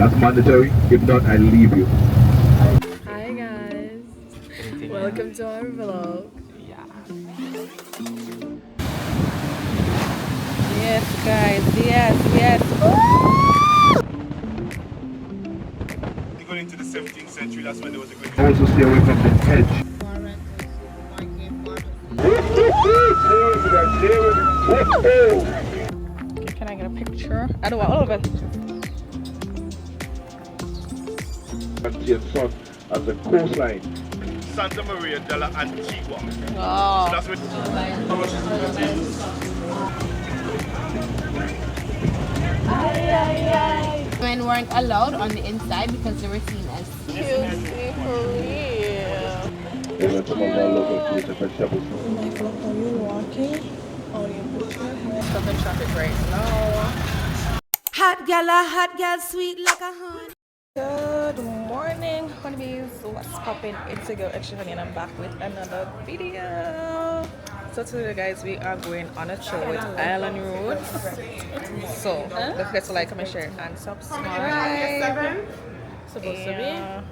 That's mandatory. If not, I leave you. Hi guys, welcome to our vlog. Yeah. Yes guys, yes. Going into the 17th century, that's when there was a great... Also stay away from the hedge. Okay, can I get a picture? I don't want all of it. And son as the coastline. Santa Maria de la Antigua. Oh. So that's what... Women weren't allowed on the inside because they were seen as Cutesy for real. They went some of our local foods and vegetables. Michael, are you walking? Oh, you put your hair. Stuck in traffic right now. Hot gal, sweet like a honey. Good morning, honeybees. What's poppin'? It's your girl XTRA Honeyny and I'm back with another video. So today guys, we are going on a trip with Island Roads. So don't forget to like, comment, share and subscribe. supposed to Yeah.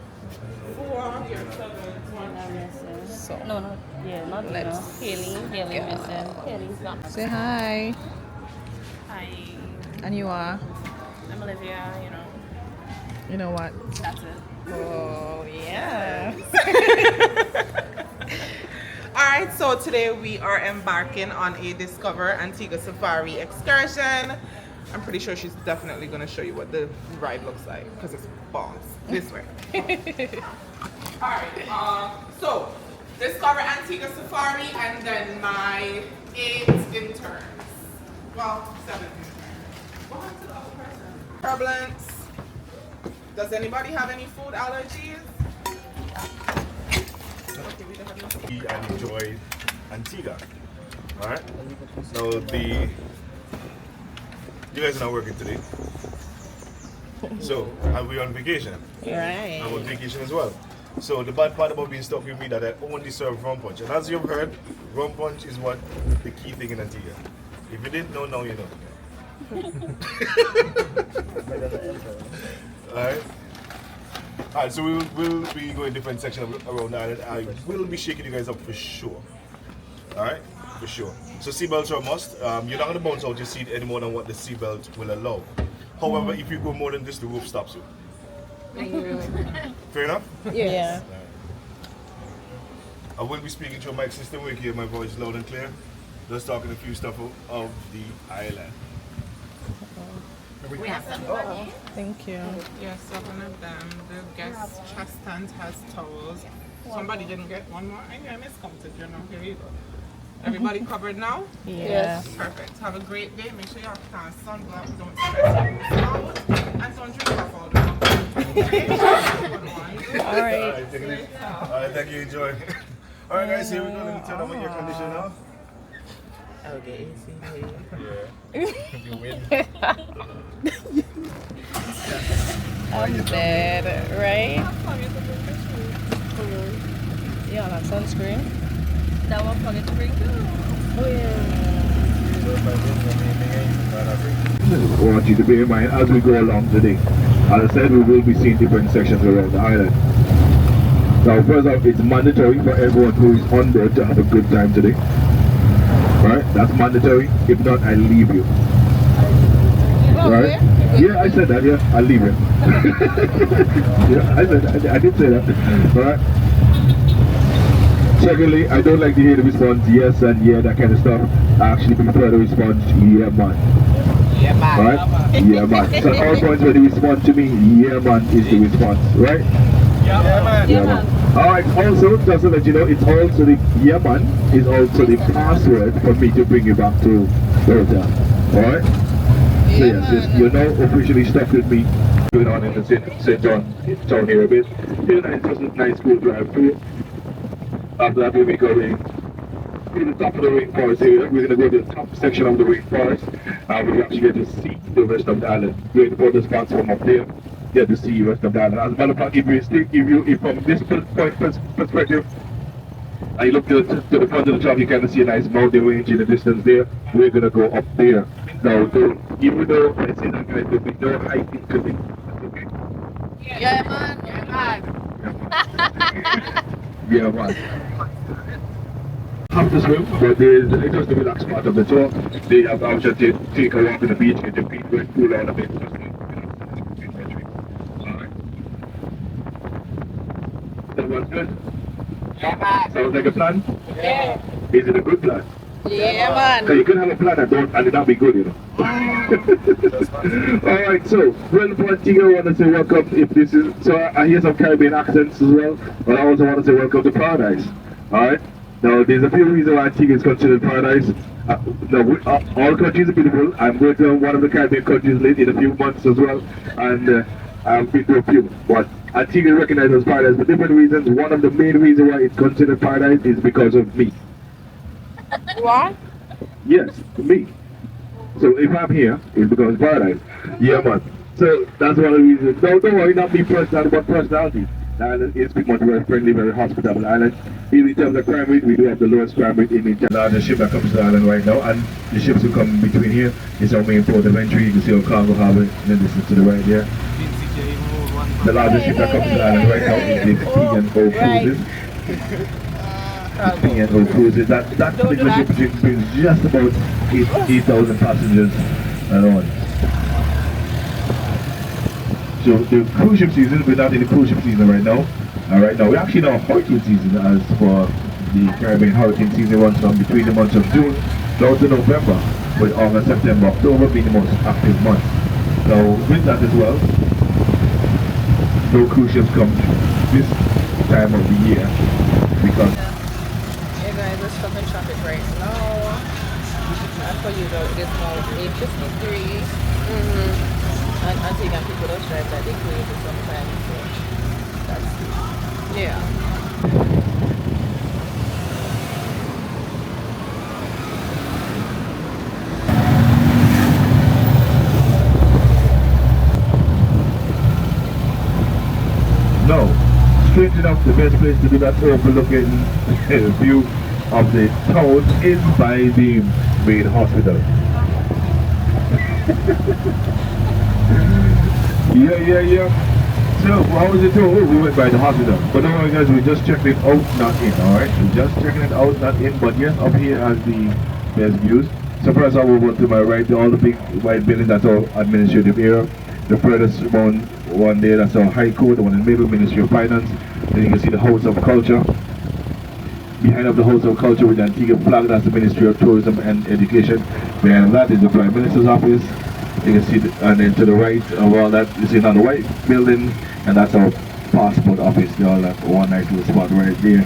So No, yeah, not let's Haley missing. Haley's not. say hi. Hi, And you are? I'm Olivia, You know what? that's it. Oh yeah. Alright, so today we are embarking on a Discover Antigua Safari excursion. I'm pretty sure she's definitely going to show you what the ride looks like because it's bombs. This way. Alright, so Discover Antigua Safari and then my 8 interns. Well, 7 interns. What happened to the other person? Turbulence. Does anybody have any food allergies? And enjoy Antigua. Alright? So you guys are not working today. So, and we're on vacation. Right. I'm on vacation as well. So the bad part about being stuck with me that I only serve rum punch. And as you've heard, rum punch is what the key thing in Antigua. If you didn't know, now you know. Alright, so we'll be going different sections around the island. I will be shaking you guys up for sure. Alright? For sure. So seatbelts are a must. You're not going to bounce out your seat any more than what the seatbelt will allow. However, if you go more than this, the rope stops you. Fair enough? Yeah. I will be speaking to a mic system where you hear my voice loud and clear. Just talking a few stuff of the island. We have some. Thank you. Yes, 7 of them. The guest chest stand has towels. Somebody didn't get one more. I miscounted, Here you go. Everybody covered now? Yeah. Perfect. Have a great day. Make sure you have sunblock. Don't stress out. And don't drink alcohol. Alright. Alright, thank you. Enjoy. Alright, guys, here we go. Let me turn on my air conditioner now. Okay, easy. You win. I'm dead, right? Yeah, that sunscreen. That one forget to bring too. Oh yeah. I want you to bear in mind as we go along today. As I said, we will be seeing different sections around the island. Now, first off, it's mandatory for everyone who is on board to have a good time today. Right? That's mandatory. If not, I leave you. Right? Yeah, I said that. Yeah, I'll leave you. Yeah, I did say that. Right? Secondly, I don't like to hear the response yes and yeah, that kind of stuff. I actually prefer the response yeah, man. Yeah, man. Right? Yeah, man. So at all points when they respond to me, yeah, man is the response. Right? Yeah, man. Yeah, man. Alright, also, just to let you know, it's also the yeah, man is also the password for me to bring you back to the hotel. Alright? So yes, you're now officially stuck with me. Going on in the St. John town here a bit. Here, just a nice cool drive through. After that, we'll be going to the top of the rainforest area. We're going to go to the top section of the rainforest. We actually get to see the rest of the island. Great photo spots from up there. Get to see the rest of the island. As a matter of fact, if from this perspective, and you look to the front of the truck, you kind of see a nice mountain range in the distance there. We're going to go up there. Now, even though I say that, guys, there'll be no hiking today. Okay? Yeah, man. Yeah, man. Have to swim, but there's just the relaxed part of the tour. They have the option to take a walk on the beach, get your feet wet, cool down a bit. Just alright. That was good. Sounds like a plan? Yeah. Is it a good plan? Yeah, man. So you could have a plan and it not be good, you know. Alright, so welcome Antigua. I want to say welcome if this is so I hear some Caribbean accents as well, but I also want to say welcome to paradise. Alright? Now there's a few reasons why Antigua is considered paradise. All countries are beautiful. I'm going to one of the Caribbean countries late in a few months as well, and I've been to a few. But Antigua is recognized as paradise for different reasons. One of the main reasons why it's considered paradise is because of me. What? Yes, me. So if I'm here, it becomes paradise. Yeah, man. So that's one of the reasons. No, don't worry, not me personality, but personality. The island is much very friendly, very hospitable island. In terms of crime rate, we do have the lowest crime rate in the largest ship that comes to the island right now, and the ships will come between here. It's our main port of entry. You can see our cargo harbor, and then this is to the right there. The largest ship that comes to the island right now is the P&O Cruises. P&O Cruises. That particular ship brings just about 8,000 passengers alone. So the cruise ship season, we're not in the cruise ship season right now. Right now, we're actually in our hurricane season, as for the Caribbean hurricane season runs from between the months of June down to November, with August, September, October being the most active months. So with that as well, no cruise ships come this time of the year because Yeah, guys, we're stuck in traffic right now. As for you though, it is now 8:53. And Antigua people don't drive that they crazy sometimes, so that's yeah. no, strange enough, the best place to do that overlooking view of the town is by the main hospital. Yeah. So, how was it too? We went by the hospital. But don't worry guys, we just checked it out, not in, alright? We're just checking it out, not in, but yes, up here has the best views. So first I'll move on to my right, all the big white buildings, that's our administrative area. The furthest one there, that's our High Court, the one in the middle, Ministry of Finance. Then you can see the House of Culture. Behind of the House of Culture with the Antigua flag, that's the Ministry of Tourism and Education. Behind that is the Prime Minister's office. You can see, and then to the right of all that, you see another white building, and that's our passport office. They all have one nice little spot right there.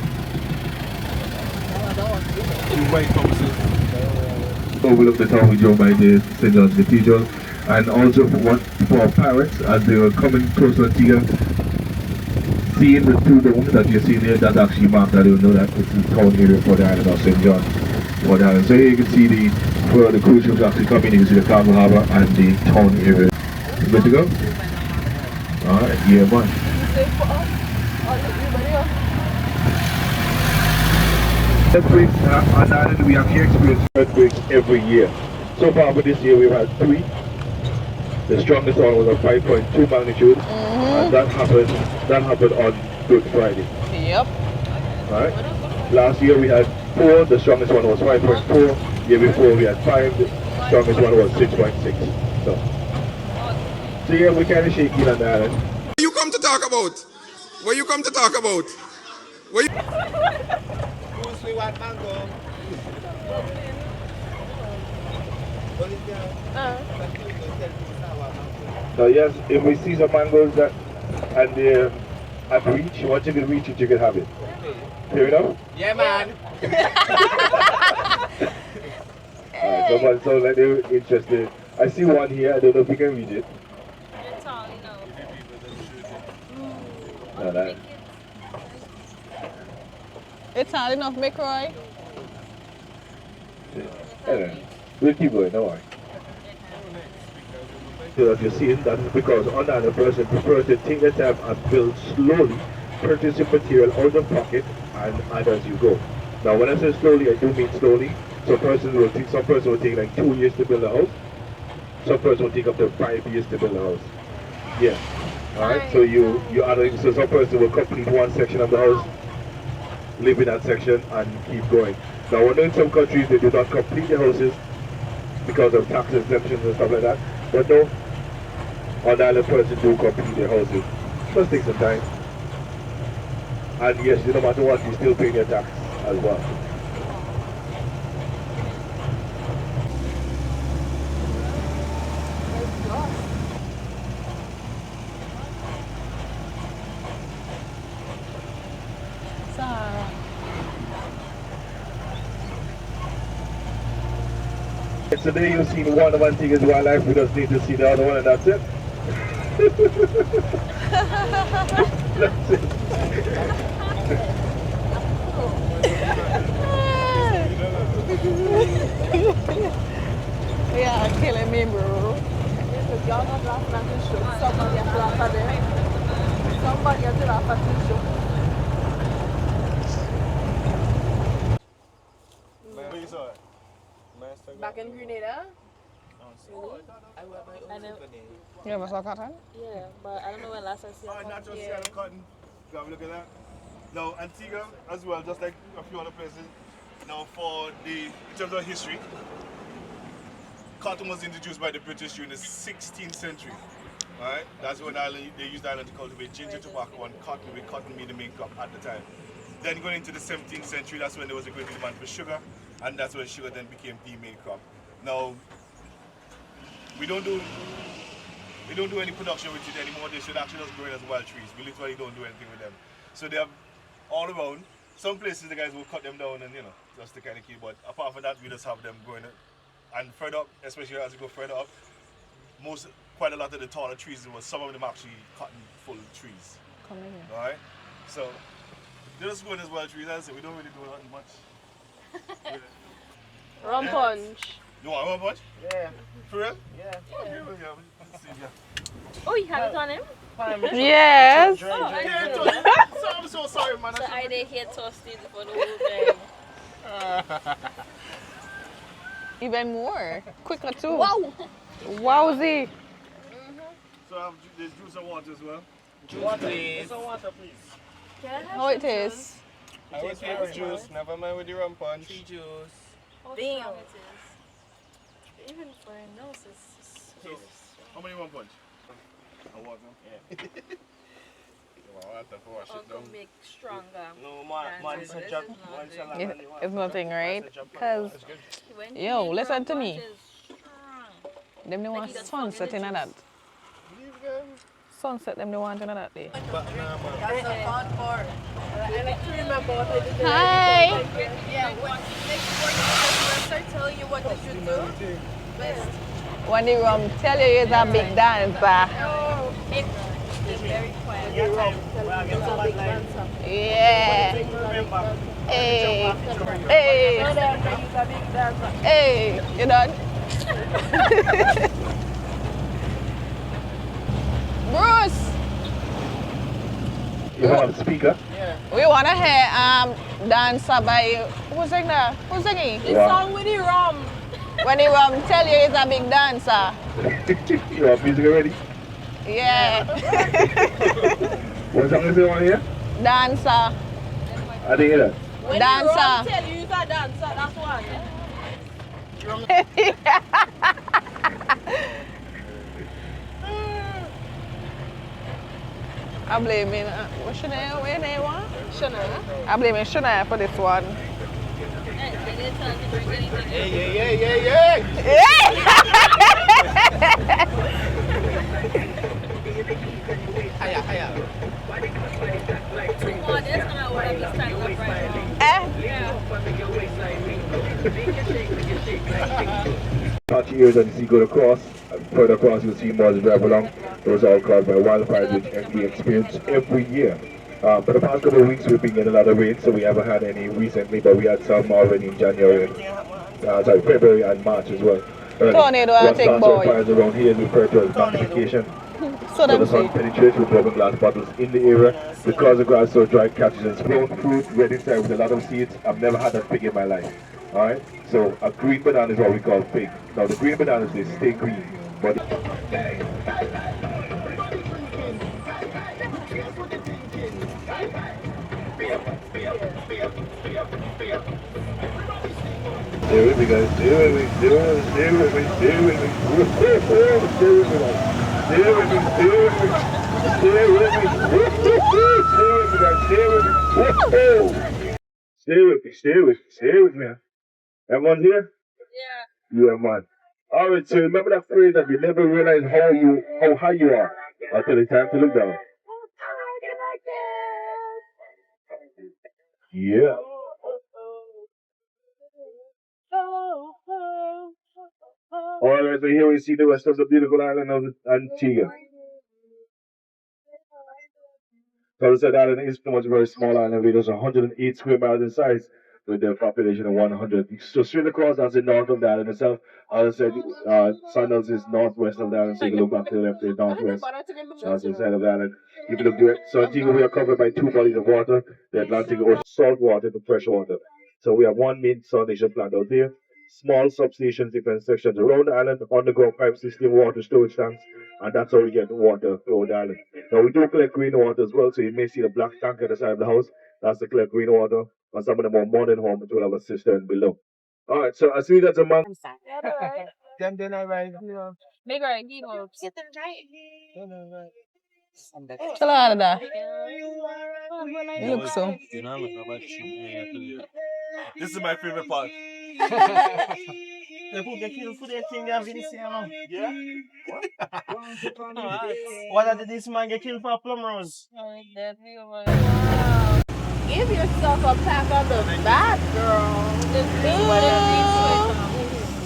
Overlook the town we drove by the St. John's Cathedral, and also for our parents as they were coming close to Antigua, seeing the two domes that you see there, that actually marked that you know that it's the town area for the island of St. John. So here you can see where the cruise ships actually come in. You can see the cargo harbor and the town area. Good to go? Alright, yeah man. Earthquakes on the island, we actually experience earthquakes every year. So far for this year we've had 3. The strongest one was a 5.2 magnitude, and that happened on Good Friday. Yep. Alright. Last year we had 4, the strongest one was 5.4. Year before we had 5, the strongest one was 6.6. So yeah, we kind of shaky on the island. What you come to talk about? What you come to talk about? What you... So yes, if we see some mangoes that and they're at reach, once you can reach it, you can have it. Fair enough? Yeah, man. Someone sounds like they're interested. I see one here, I don't know if we can reach it. It's all, you know. No, that. It's hard enough, McRoy. Anyway, we'll keep going, don't worry. So as you see, that is because another person prefers to take their time and build slowly, purchasing material out of pocket and add as you go. Now when I say slowly, I do mean slowly. Some person will take like 2 years to build a house. Some person will take up to 5 years to build a house. Yeah. Alright, so you add, so some person will complete one section of the house, live in that section and keep going. Now I know in some countries they do not complete their houses because of tax exemptions and stuff like that. But no, on the island person do complete their houses. Must take some time. And yes, no matter what, you still pay your tax as well. Today you've seen one of Antigua's wildlife, we just need to see the other one and that's it. That's it. Yeah, killing me, bro. Somebody has to laugh at this show. Back in Grenada? You ever saw cotton? Yeah, but I don't know when last I see Oh, natural scale cotton. Go have a look at that. Now, Antigua as well, just like a few other places. Now, in terms of history, cotton was introduced by the British during the 16th century. Alright, that's when they used the island to cultivate ginger, tobacco, and cotton, with cotton being the main crop at the time. Then going into the 17th century, that's when there was a great demand for sugar, and that's when sugar then became the main crop. Now, we don't do any production with it anymore. They should actually just grow it as wild trees. We literally don't do anything with them. So they have all around. Some places the guys will cut them down and just to kind of keep. But apart from that, we just have them growing it. And further up, especially as you go further up, quite a lot of the taller trees, some of them actually cotton full trees. Come in here. Alright? So they're just growing as wild trees. As I say, we don't really do nothing much. Rum punch. You want rum punch? Yeah. For real? Yeah. Okay, well, yeah. Let's see, yeah. Oh, you have it on him? Yes. Oh, I Yeah, do. so I'm so sorry, man. So I did hear toasted for the whole time. Even more. Quicker too. Wow. Wowzy. So I have there's juice and water as well. Juice, please. Water, please. Can I have How it is? I always have juice, never mind with the rum punch. Tea juice. How strong it is. Even for a nose, it's So, how many rum punch? And water? Yeah. Water for wash it down. to make stronger. No, man, it's a job. It's nothing, right? Because, When yo, you make listen rum to me. punch, it's strong. Them they want you just sunset fucking in that. Leave them. Sunset them they want in that day. But nah, man. That's a fun part. I like to remember what I did. Hi. Yeah, next morning, start telling you what you should do. Best. When the rum tell you it's a big dancer. Oh, it's very quiet. Yeah. Hey. Hey. Hey. You done? Bruce, You have a speaker? we want to hear dancer by who's singing that? Who's singing? The song with the rum. When the rum tell you it's a big dancer. You have music already? Yeah. What song is it on here? Dancer. I didn't hear that. Dancer. tell you it's a dancer, that's why. I'm blaming what's your name? What your name was? Shana. I'm blaming Shana for this one. Oh, that's not what I'm just trying to right now. 30 years and you see go across, and further across you'll see more drive along. Those are all caused by wildfires which we experience every year. For the past couple of weeks we've been getting a lot of rain, so we haven't had any recently, but we had some already in January, February and March as well. Tornado, I think, boy. Fires around here is referred to as magnification. So the them sun see. penetrates with broken glass bottles in the area. Because the grass is so dry, catches and sprout fruit, red inside with a lot of seeds. I've never had that fig in my life. Alright? So a green banana is what we call fig. Now the green bananas, they stay green. But Stay with me, guys. Stay with me. Stay with me. Stay with me. Stay with me. Stay with me, guys. Stay with me. Stay with me. Stay with me. Stay with me, guys. Stay with me. Stay with me. Stay with me. Stay with me. Everyone here? Yeah. Yeah, man. All right, so remember that phrase that you never realize how high you are until it's time to look down. Yeah. All right, so here we see the rest of the beautiful island of Antigua. So the island is pretty much a very small island. It is 108 square miles in size with a population of 100. So straight across, that's the north of the island itself. As I said, Sandals is northwest of the island, so you can look back to the left, the northwest. That's the side of the island. You can look direct. So Antigua, we are covered by two bodies of water, the Atlantic Ocean, salt water and fresh water. So we have one main foundation plant out there, small substations, different sections around the island, underground pipe system, water storage tanks, and that's how we get water around the island. Now we do collect rainwater as well, so you may see the black tank at the side of the house. That's to collect rainwater. And some of the more modern homes will have a cistern below. Alright, so I see that's a man. Then I ride. Bigger, give up. Salada. You look so. This is my favorite part. What did this man get killed for plum rose? Give yourself a pat on the back, girl.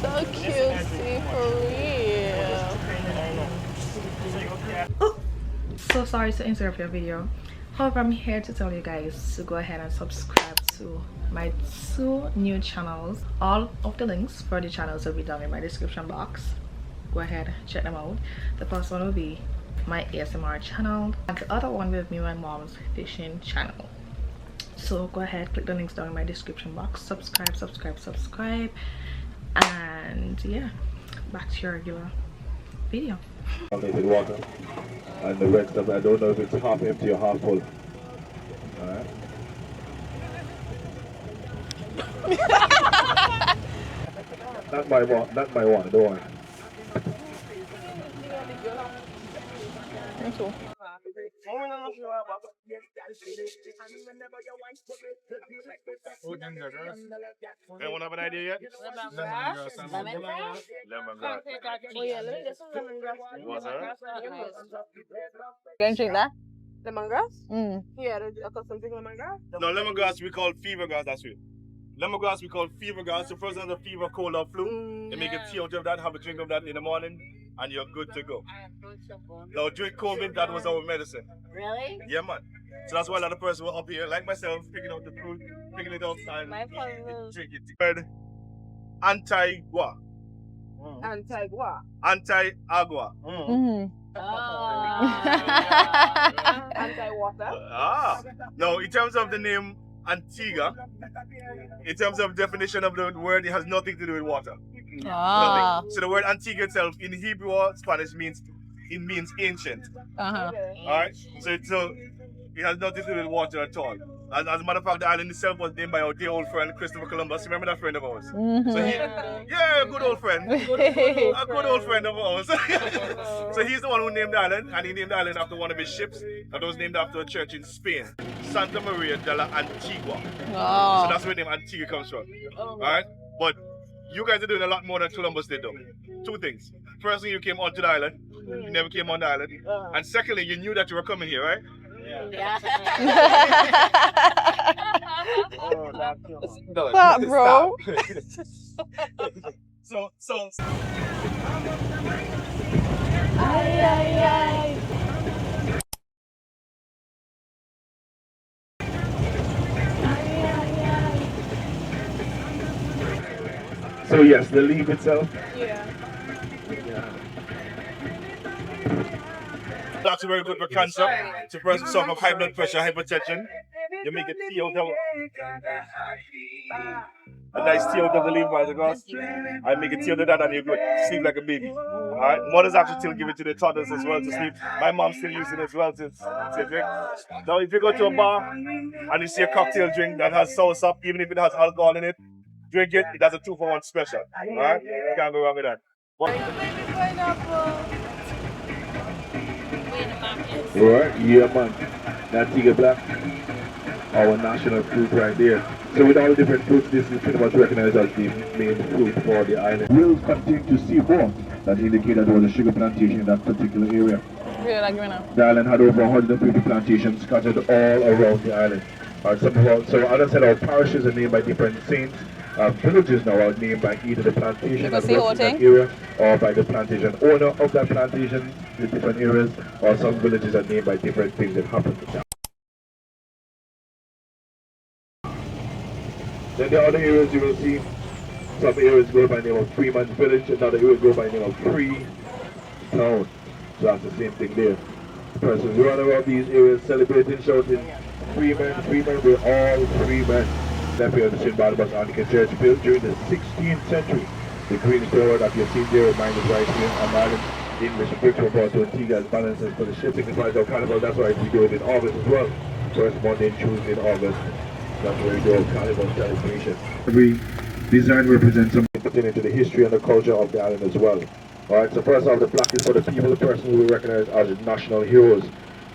So cutesy for real. So sorry to interrupt your video. However, I'm here to tell you guys to go ahead and subscribe to my two new channels. All of the links for the channels will be down in my description box. Go ahead, check them out. The first one will be my ASMR channel, and the other one will be my mom's fishing channel. So go ahead, click the links down in my description box, subscribe, and yeah, back to your regular video. With water, and the rest of it, I don't know if it's half empty or half full. Alright. Not my one, don't worry. Me too. Anyone have an idea yet? Lemongrass. Lemongrass. Oh yeah, let me get some lemongrass. What's that? Can you drink that? Lemongrass? Yeah, a custom thing lemongrass. No, lemongrass we call fever grass, that's it. Lemongrass we call fever grass. So first has a fever, cold or flu. You make a tea out of that, have a drink of that in the morning, and you're good to go. Now during COVID, that was our medicine. Really? Yeah, man. So that's why a lot of persons were up here, like myself, picking out the fruit, picking it up, and drink it. Antigua. Antigua. Anti-agua. Anti-water. Now, in terms of the name Antigua, in terms of definition of the word, it has nothing to do with water. Nothing. So the word Antigua itself in Hebrew or Spanish means ancient. Alright? So it has nothing to do with water at all. And as a matter of fact, the island itself was named by our dear old friend Christopher Columbus. Remember that friend of ours? So yeah, good old friend. A good old friend of ours. So he's the one who named the island, and he named the island after one of his ships that was named after a church in Spain, Santa Maria de la Antigua. So that's where the name Antigua comes from. Alright? But you guys are doing a lot more than Columbus did though. Two things. Firstly, you came onto the island. You never came on the island. And secondly, you knew that you were coming here, right? Yeah. Stop, bro. So. So yes, the leaf itself. That's very good for cancer. To person suffer of high blood pressure, hypertension. You make it tea out of a nice tea out of the leaf right across. I make a tea out of that and you go sleep like a baby. Alright? Mothers actually still give it to their toddlers as well to sleep. My mom still uses it as well to drink. Now if you go to a bar and you see a cocktail drink that has sauce up, even if it has alcohol in it, drink it, it has a 2-for-1 special. Alright? You can't go wrong with that. Alright, yeah man. Antigua Black, our national fruit right there. So with all the different fruits, this is pretty much recognized as the main fruit for the island. We'll continue to see more that indicate that there was a sugar plantation in that particular area. The island had over 150 plantations scattered all around the island. So as I said, our parishes are named by different saints. Villages now are named by either the plantation that works in that area or by the plantation owner of that plantation in different areas, or some villages are named by different things that happen to them. Then the other areas you will see, some areas go by the name of Freeman's Village, another area go by the name of Free Town. So that's the same thing there. Persons run around these areas celebrating, shouting, free men, we're all free men. Left here the St. Barnabas Anglican Church, built during the 16th century. The green floor that you see there, mine is right here on island. English bricks were brought to Antigua as balances for the ship signifies our carnival. That's why we do it in August as well. First Monday and Tuesday in August. That's where we do our carnival celebration. Every design represents something pertaining to the history and the culture of the island as well. Alright, so first off, the black is for the people, the person who we recognize as national heroes.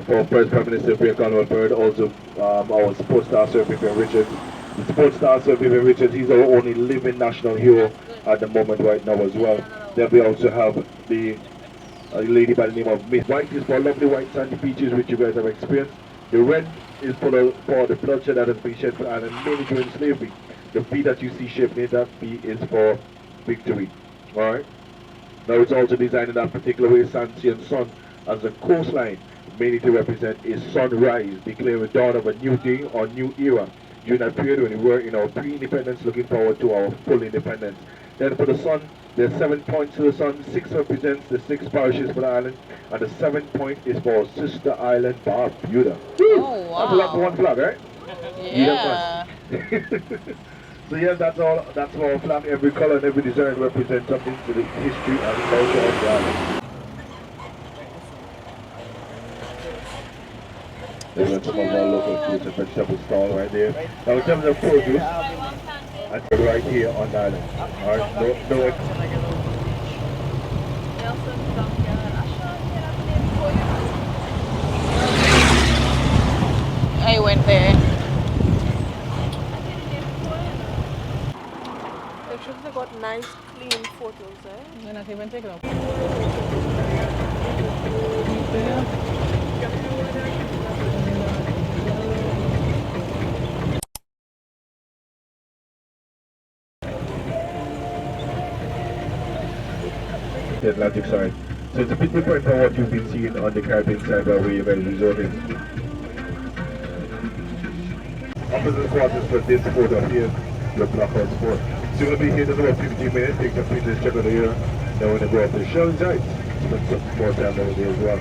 For First Prime Minister Brian Bird, also our sports star Sir Vivian Richards. The sports star Sir Vivian Richards, he's our only living national hero at the moment right now as well. Then we also have the lady by the name of Miss White is for lovely white sandy beaches which you guys have experienced. The red is for the bloodshed that has been shed for the island mainly during slavery. The V that you see shaped in that V is for victory. Alright. Now it's also designed in that particular way, Sansi and Sun as a coastline, mainly to represent a sunrise, declaring the dawn of a new day or new era. During that period when we were in our pre-independence, looking forward to our full independence. Then for the sun, there's 7 points to the sun. 6 represents the 6 parishes for the island, and the 7th point is for Sister Island Barbuda. Oh wow! That's a lot for one flag, right? Yeah. So yeah, that's all. That's our flag. Every color and every design represents something to the history and culture of the island. There's some of our local fruits and vegetable stall right there. Now in terms of produce, and right here on the island. Alright, no I went there. They should have got nice, clean photos, eh? You're not even taking up. the Atlantic side. So it's a bit different from what you've been seeing on the Caribbean side where you guys resorting. Opposite quarters for this photo here, your Blackout Sport. So you're going to be here in about 15 minutes, take some pictures, check out the air. Then we're going to go up to Shirley Heights, spend some more time over there as well.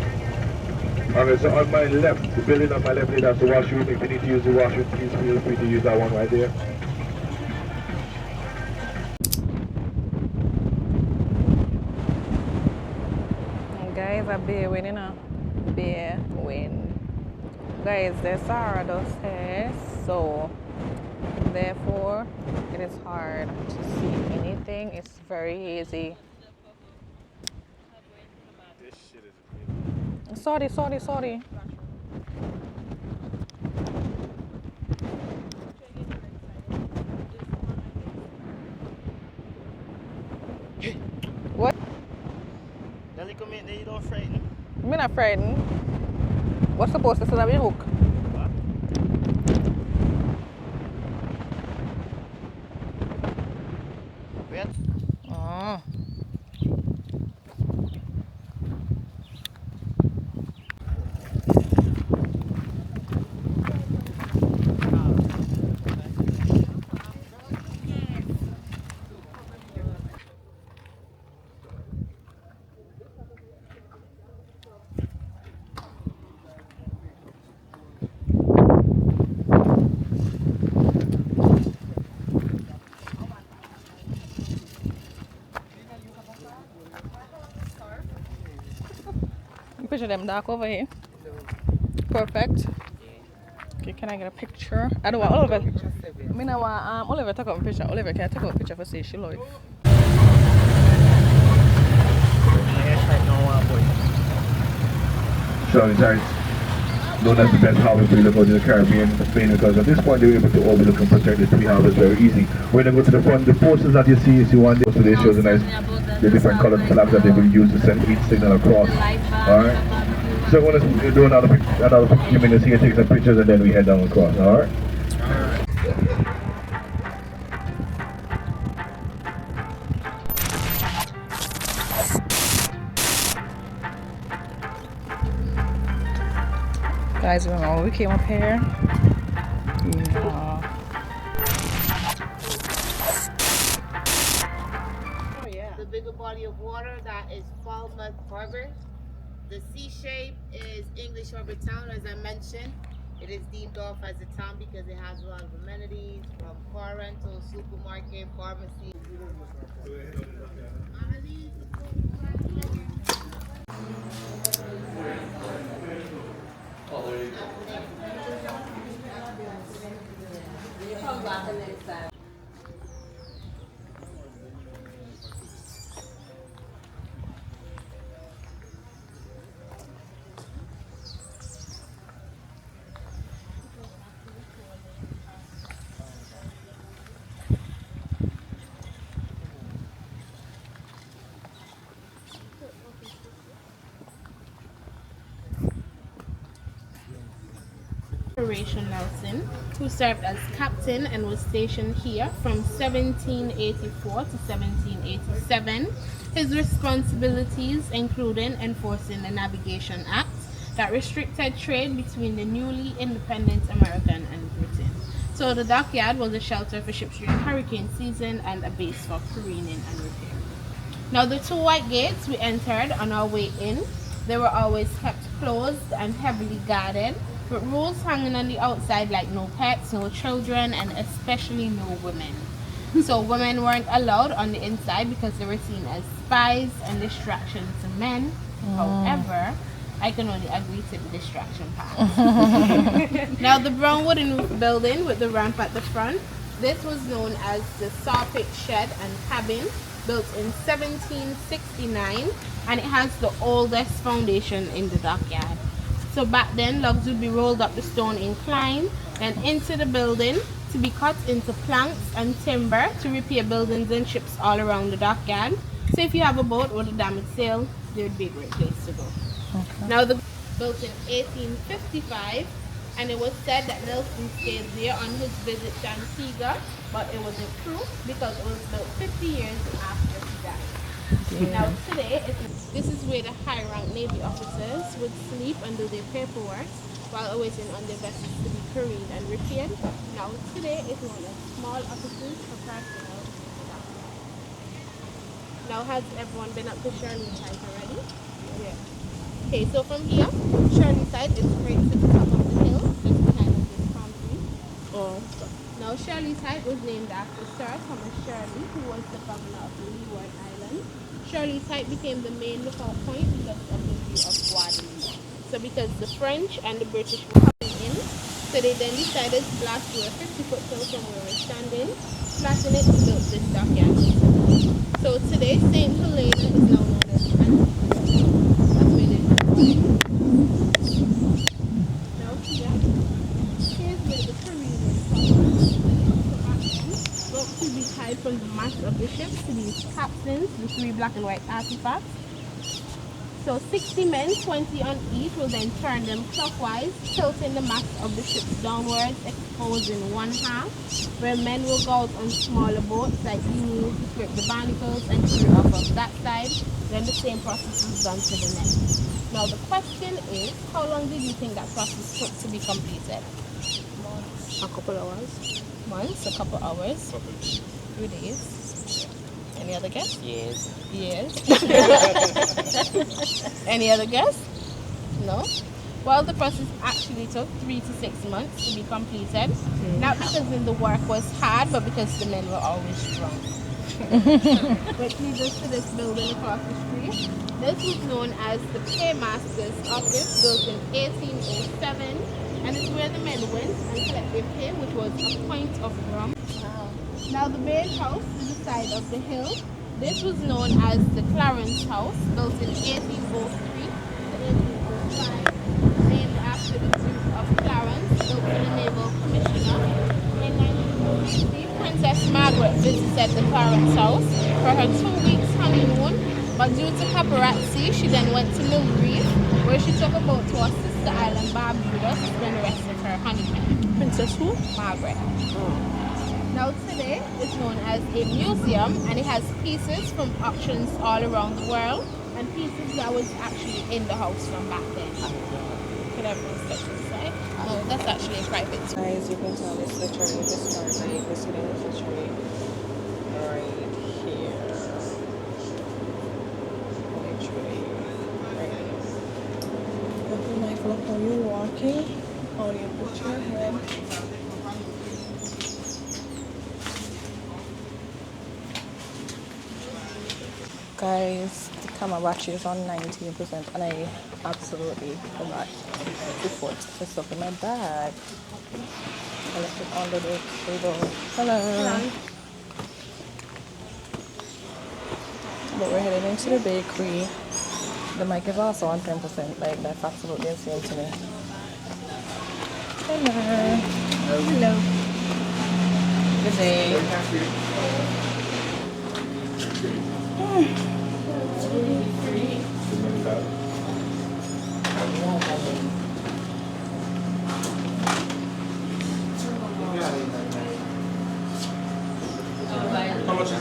Alright, so on my left, the building on my left there, that's the washroom. If you need to use the washroom, please feel free to use that one right there. Guys, a bear win, you know. Bear win. Guys, there's Sahara dust here, so therefore it is hard to see anything. It's very hazy. This shit is crazy. Sorry. What? Nelly, come in there, you don't frighten. I'm not frightened. What's supposed to sit on the hook? Wait. Oh. picture of them dark over here. Perfect. Okay, can I get a picture? I don't want Oliver. I mean, I want Oliver take out a picture. Oliver, can I take out a picture for say she love it? Shirley Heights, known as the best harvest we look out in the Caribbean, mainly because at this point they were able to overlook and protect the tree harvest very easy. We're going to go to the front. The posters that you see one day today shows the different colored flags that they will use to send each signal across. Alright? So we're going to do another few minutes here, take some pictures, and then we head down across. Alright? Guys, remember when we came up here? Yeah. The bigger body of water, that is Falmouth Harbor. The sea shape is English Harbor Town, as I mentioned. It is deemed off as a town because it has a lot of amenities, from car rental, supermarket, pharmacy. Nelson, who served as captain and was stationed here from 1784 to 1787. His responsibilities included enforcing the Navigation Act that restricted trade between the newly independent American and Britain. So the dockyard was a shelter for ships during hurricane season and a base for careening and repair. Now the two white gates we entered on our way in, they were always kept closed and heavily guarded, with rules hanging on the outside like no pets, no children, and especially no women. So women weren't allowed on the inside because they were seen as spies and distractions to men. However, I can only agree to the distraction part. Now the brown wooden roof building with the ramp at the front, this was known as the Sawpit Shed and Cabin, built in 1769, and it has the oldest foundation in the dockyard. So back then, logs would be rolled up the stone incline and into the building to be cut into planks and timber to repair buildings and ships all around the dockyard. So if you have a boat with a damaged sail, it would be a great place to go. Okay. Now, the built in 1855, and it was said that Nelson stayed there on his visit to Antigua, but it wasn't true because it was built 50 years after he died. Now today, this is where the high-ranked Navy officers would sleep and do their paperwork while awaiting on their vessels to be careened and repaired. Now today is one of small offices for personnel. Now has everyone been up to Shirley Heights already? Yeah. Okay, so from here, Shirley Heights is straight to the top of the hill, just behind this palm tree. Oh. Now Shirley Heights was named after Sir Thomas Shirley, who was the governor of the Leeward Island. Shirley Heights became the main lookout point because of the view of Guadeloupe. So because the French and the British were coming in, so they then decided to blast through a 50-foot hill from where we're standing, blasting it to build this dockyard. So today, St. Helena is now known as Antigua. That's where they were. Now here, here's where the Caribbean is. Well, to be tied from the mast of the ship to these captains, the 3 black and white artifacts. So 60 men, 20 on each, will then turn them clockwise, tilting the mast of the ship downwards, exposing one half, where men will go out on smaller boats like canoes to grip the barnacles and clear off of that side. Then the same process is done to the next. Now the question is, how long did you think that process took to be completed? Months. A couple hours. Months, a couple hours, 2 days. Any other guess? Yes. Any other guess? No? Well, the process actually took 3 to 6 months to be completed. Not because the work was hard, but because the men were always drunk. which leads us to this building across the street. This was known as the Paymaster's Office, built in 1807, and it's where the men went and collected pay, which was a point of rum. Wow. Now the main house to the side of the hill, this was known as the Clarence House, built in 1803 to 1805, named after the Duke of Clarence, built for the Naval Commissioner. In 1950, Princess Margaret visited the Clarence House for her 2 weeks honeymoon, but due to paparazzi, she then went to Mill Reef, where she took a boat to her sister island, Barbuda, to spend the rest of her honeymoon. Princess who? Margaret. Now today, it's known as a museum, and it has pieces from auctions all around the world, and pieces that was actually in the house from back then. Could everyone touch inside? No, that's actually a private. Guys, you can tell it's literally historical. You can see that it's literally right here. Literally right here. But be mindful of how you're walking, how you put your head. Guys, the camera battery is on 19%, and I absolutely forgot to put the stuff in my bag. I left it under the table. Hello. But we're heading into the bakery. The mic is also on 10%. Like, that's absolutely insane to me. Hello. Hello. Good day. How much is the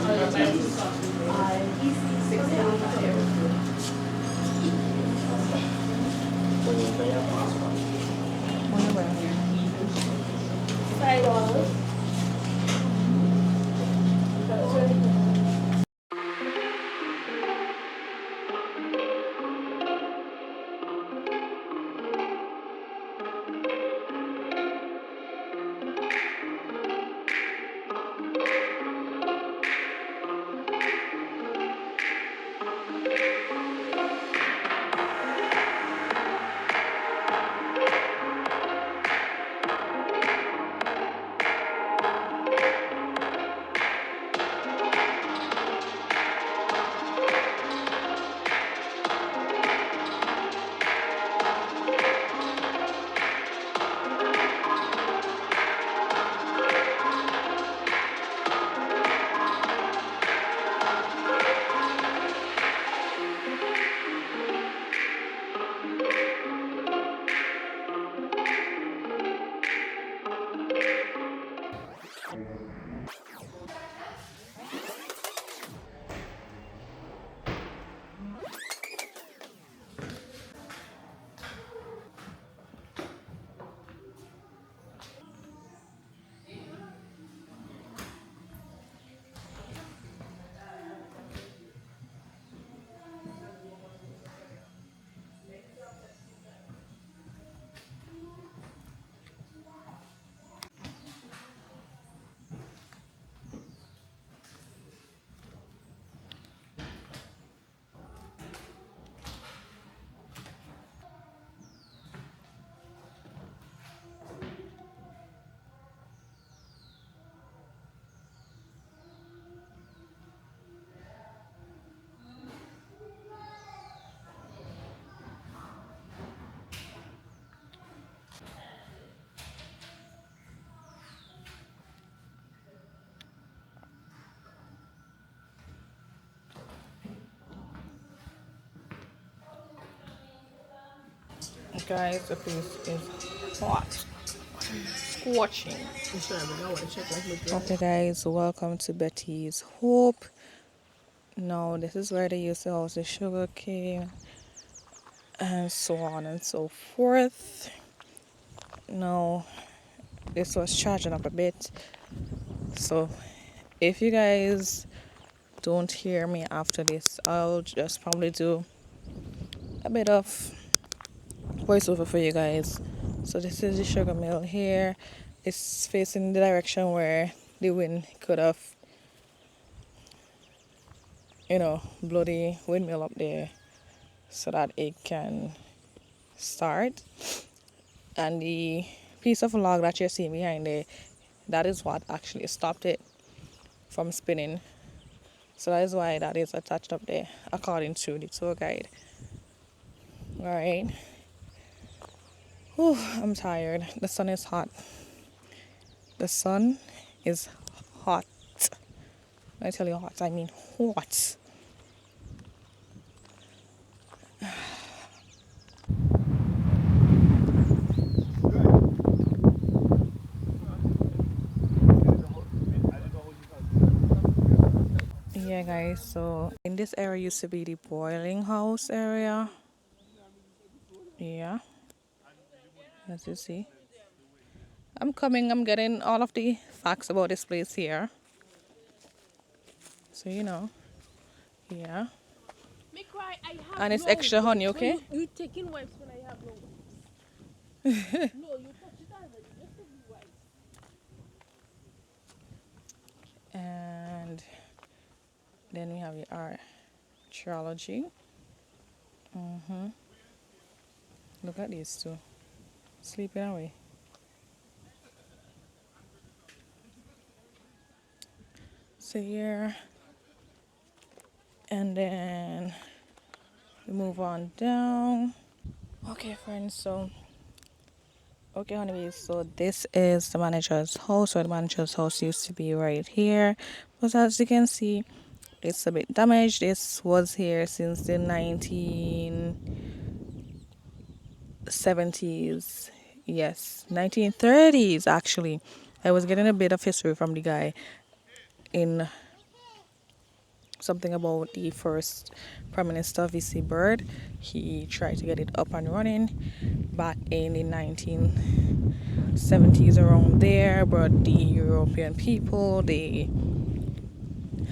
Guys, the place is hot. Scorching. Okay guys, welcome to Betty's Hope. Now this is where they used to house the sugar cane and so on and so forth. Now this was charging up a bit, so if you guys don't hear me after this, I'll just probably do a bit of voiceover for you guys. So this is the sugar mill here. It's facing the direction where the wind could have you know, blow the windmill up there so that it can start. And the piece of log that you're seeing behind there, that is what actually stopped it from spinning. So that is why that is attached up there, according to the tour guide. All right. Whew, I'm tired. The sun is hot. The sun is hot. When I tell you hot, I mean hot. Yeah, guys, so in this area used to be the boiling house area. Yeah, as you see. I'm getting all of the facts about this place here. So, you know, yeah. And it's extra honey, okay? You taking wipes when I have no wipes. No, you touch it already. Just to be wipes. And then we have the archaeology. Look at these two. Sleeping away. So here. And then we move on down. Okay, friends, so okay, honeybees, so this is the manager's house. So the manager's house used to be right here, but as you can see, it's a bit damaged. This was here since the 1970s. Yes, 1930s actually. I was getting a bit of history from the guy in something about the first Prime Minister VC Bird. He tried to get it up and running back in the 1970s around there, but the European people, they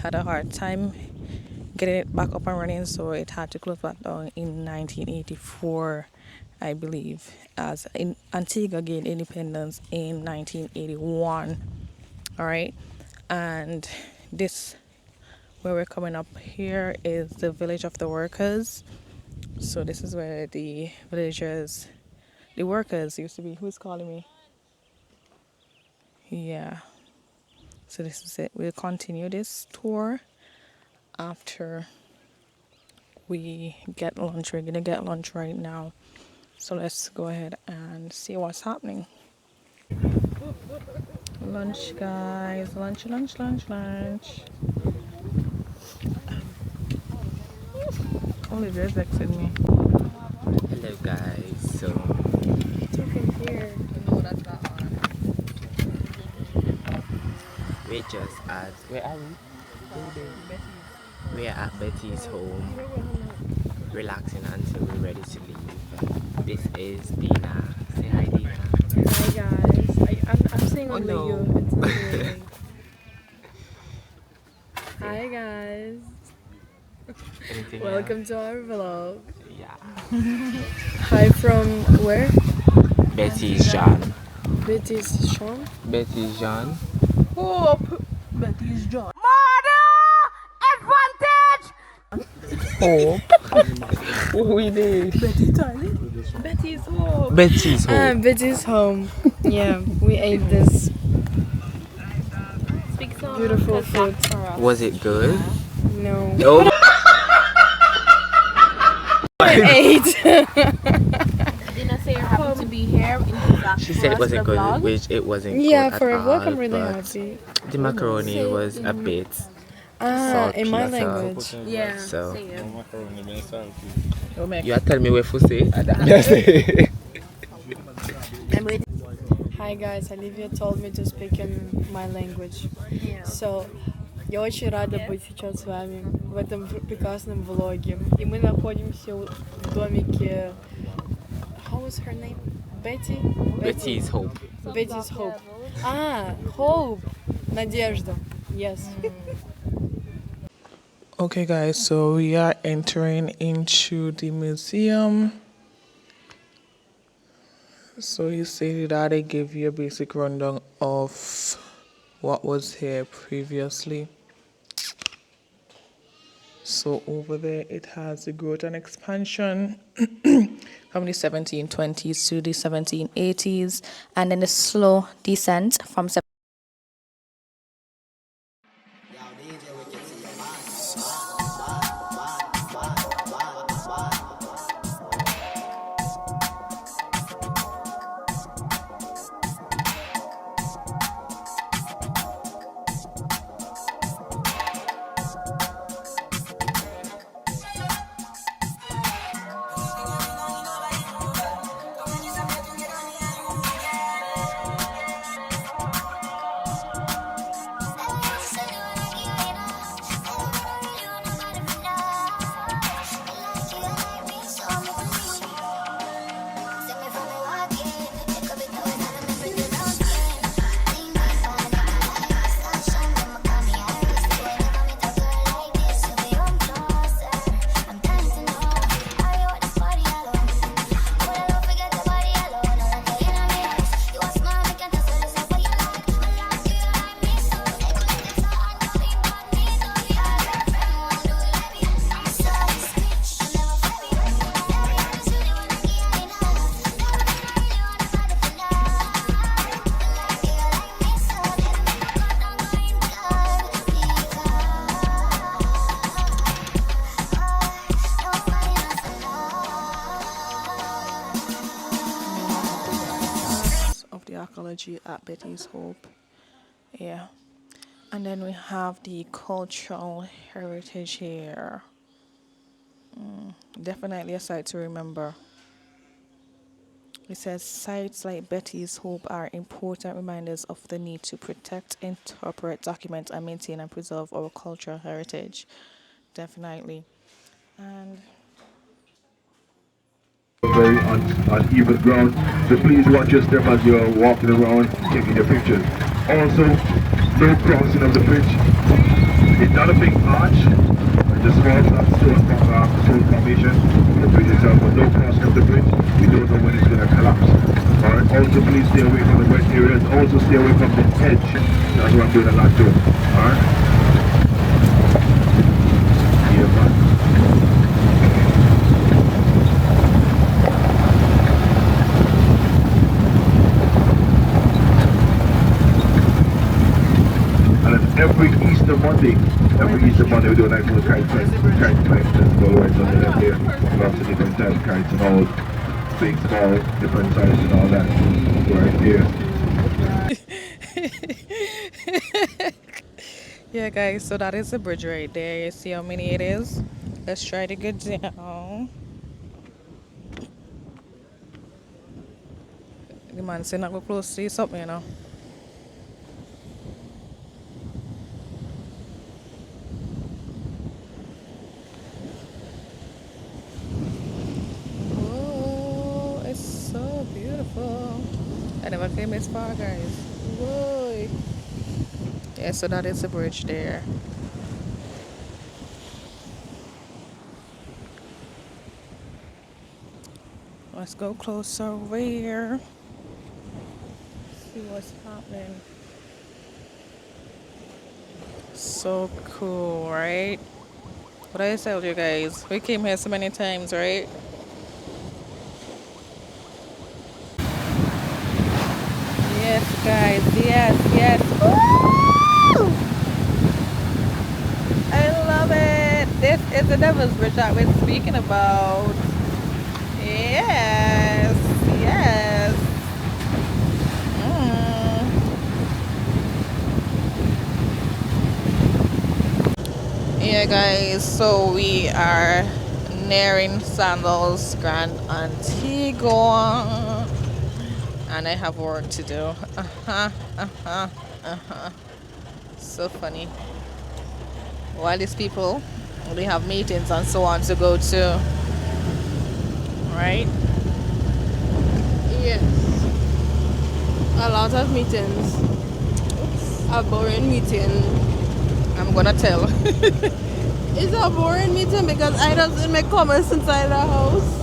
had a hard time getting it back up and running, so it had to close back down in 1984, I believe, as in Antigua gained independence in 1981. All right, and this where we're coming up here is the village of the workers. So this is where the villagers, the workers used to be. Who's calling me? Yeah. So this is it. We'll continue this tour after we get lunch. We're gonna get lunch right now. So let's go ahead and see what's happening. Lunch, guys. Lunch. Only there's texted me. Hello guys, so Talking here. No, that's not on. we're just at, where are we? We're at Betty's home, relaxing until we're ready to leave. This is Dina. Say hi, Dina. Hi guys. I'm saying only no. you. It's not really. Hi guys. Anything Welcome else? to our vlog. Yeah. Hi from where? Betty's John. Betty's Sean. Betty's John. Hope. Betty's John. Hope. Who we did? Betty Tiny. Betty's home. Betty's home. Betty's home. Yeah, we ate this beautiful food. Was it good? No. No. I ate. Didn't say you're happy to be here. She said it wasn't good, which it wasn't Yeah, good for at a vlog, all, I'm really but happy. the macaroni was a bit salty. In my so- language. Yeah. So Go you are telling me where to say? I say. Hi guys, Olivia told me to speak in my language. So, я очень рада быть сейчас с вами в этом прекрасном влоге. И мы находимся в домике. How was her name? Betty? Betty's Hope. Betty's Hope. Hope. Надежда. Yes. Okay, guys, so we are entering into the museum. So you see that I gave you a basic rundown of what was here previously. So over there it has the growth and expansion from the 1720s to the 1780s, and then the slow descent from of the archaeology at Betty's Hope. Yeah. And then we have the cultural heritage here. Definitely a site to remember. It says sites like Betty's Hope are important reminders of the need to protect, interpret, document, and maintain and preserve our cultural heritage. Definitely. And very uneven ground, so please watch your step as you're walking around taking your pictures. Also, no crossing of the bridge. It's not a big arch, it's a small stone formation, the bridge itself, but no crossing of the bridge. We don't know when it's going to collapse. Alright, also please stay away from the wet areas, also stay away from the edge. That's what I'm doing a lot too. Alright? Yeah, man. Every Easter Monday we do a nice little kite festival right under that there. Lots of different types of kites and all, big, small, different sizes and all that right there. yeah, guys, so that is the bridge right there. You see how many it is? Let's try to get down. The man said not go close to something, you know. I never came this far, guys. Whoa. Yeah, so that is the bridge there. Let's go closer over here. See what's happening. So cool, right? What I told you guys, we came here so many times, right? Yes, guys, yes. Woo! I love it. This is the Devil's Bridge that we're speaking about. Yes. Yeah, guys, so we are nearing Sandals Grande Antigua. And I have work to do. So funny. While these people, they have meetings and so on to go to. Right? Yes. A lot of meetings. A boring meeting. I'm gonna tell. It's a boring meeting because I doesn't make comments inside the house.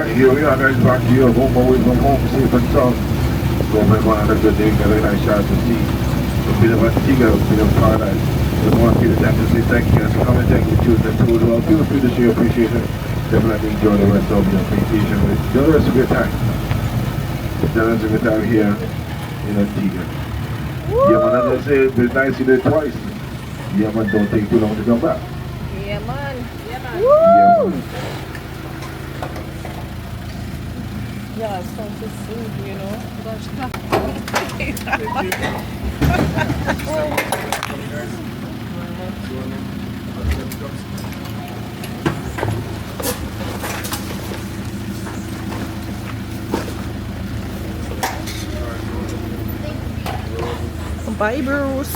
Alright, here we are guys, back to your home, away from home, safe and sound. So everyone had a good day, got a nice shot to see a bit of Antigua, a bit of paradise. Just want to take the time to say thank you and to come and thank you to the tour as well. Feel free to show your appreciation. Definitely enjoy the rest of your vacation. Enjoy the rest of your time. Enjoy the rest of your time here in Antigua. Yeah man, as I say, it's been nice to do it twice. Yeah man, don't take too long to come back. Yeah, man. Yeah, man. Woo! Yeah, man. Yeah, it's fun to see, you know. Bye, Bruce.